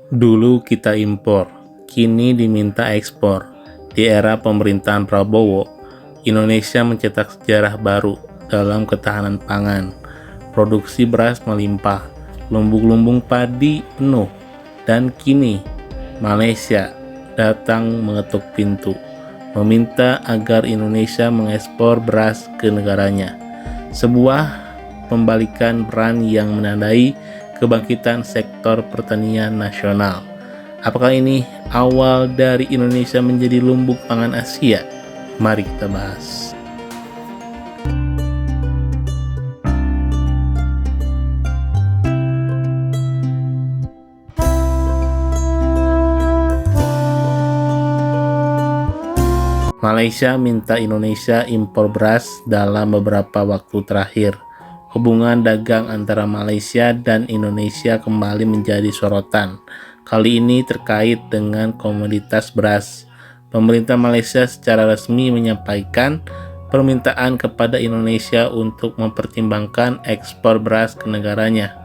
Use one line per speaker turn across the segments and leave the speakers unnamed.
Dulu kita impor, kini diminta ekspor. Di era pemerintahan Prabowo, Indonesia mencetak sejarah baru dalam ketahanan pangan. Produksi beras melimpah, lumbung-lumbung padi penuh, dan kini Malaysia datang mengetuk pintu, meminta agar Indonesia mengekspor beras ke negaranya. Sebuah pembalikan peran yang menandai kebangkitan sektor pertanian nasional. Apakah ini awal dari Indonesia menjadi lumbung pangan Asia? Mari kita bahas. Malaysia minta Indonesia impor beras dalam beberapa waktu terakhir. Hubungan dagang antara Malaysia dan Indonesia kembali menjadi sorotan. Kali ini terkait dengan komoditas beras. Pemerintah Malaysia secara resmi menyampaikan permintaan kepada Indonesia untuk mempertimbangkan ekspor beras ke negaranya.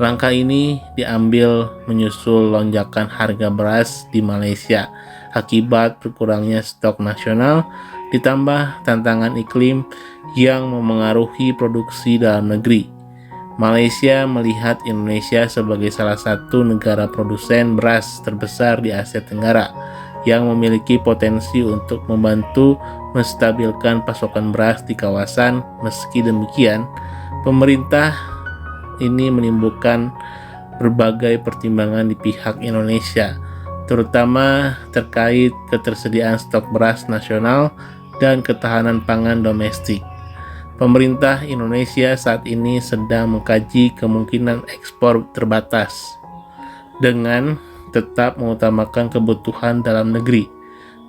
Langkah ini diambil menyusul lonjakan harga beras di Malaysia akibat berkurangnya stok nasional, ditambah tantangan iklim yang memengaruhi produksi dalam negeri. Malaysia melihat Indonesia sebagai salah satu negara produsen beras terbesar di Asia Tenggara yang memiliki potensi untuk membantu menstabilkan pasokan beras di kawasan. Meski demikian, pemerintah ini menimbulkan berbagai pertimbangan di pihak Indonesia, terutama terkait ketersediaan stok beras nasional dan ketahanan pangan domestik. Pemerintah Indonesia saat ini sedang mengkaji kemungkinan ekspor terbatas dengan tetap mengutamakan kebutuhan dalam negeri.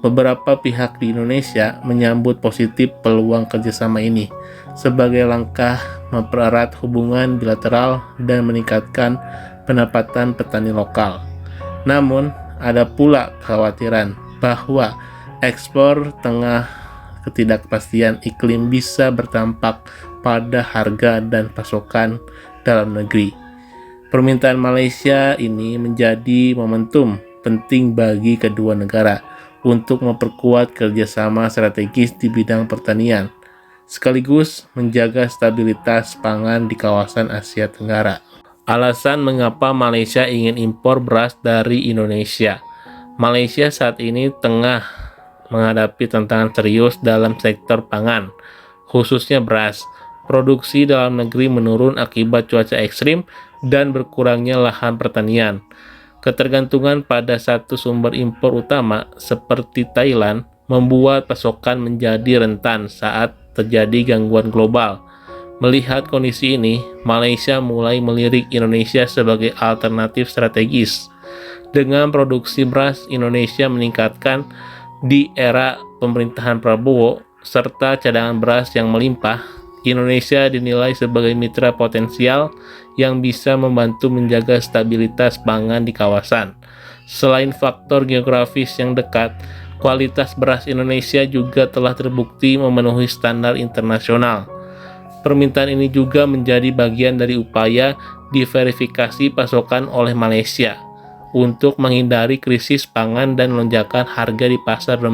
Beberapa pihak di Indonesia menyambut positif peluang kerjasama ini sebagai langkah mempererat hubungan bilateral dan meningkatkan pendapatan petani lokal. Namun, ada pula kekhawatiran bahwa ekspor tengah ketidakpastian iklim bisa berdampak pada harga dan pasokan dalam negeri. Permintaan Malaysia ini menjadi momentum penting bagi kedua negara untuk memperkuat kerjasama strategis di bidang pertanian, sekaligus menjaga stabilitas pangan di kawasan Asia Tenggara. Alasan mengapa Malaysia ingin impor beras dari Indonesia. Malaysia saat ini tengah menghadapi tantangan serius dalam sektor pangan, khususnya beras. Produksi dalam negeri menurun akibat cuaca ekstrim dan berkurangnya lahan pertanian. Ketergantungan pada satu sumber impor utama seperti Thailand membuat pasokan menjadi rentan saat terjadi gangguan global. Melihat kondisi ini, Malaysia mulai melirik Indonesia sebagai alternatif strategis. Dengan produksi beras Indonesia meningkatkan di era pemerintahan Prabowo, serta cadangan beras yang melimpah, Indonesia dinilai sebagai mitra potensial yang bisa membantu menjaga stabilitas pangan di kawasan. Selain faktor geografis yang dekat, kualitas beras Indonesia juga telah terbukti memenuhi standar internasional. Permintaan ini juga menjadi bagian dari upaya diverifikasi pasokan oleh Malaysia untuk menghindari krisis pangan dan lonjakan harga di pasar domestik.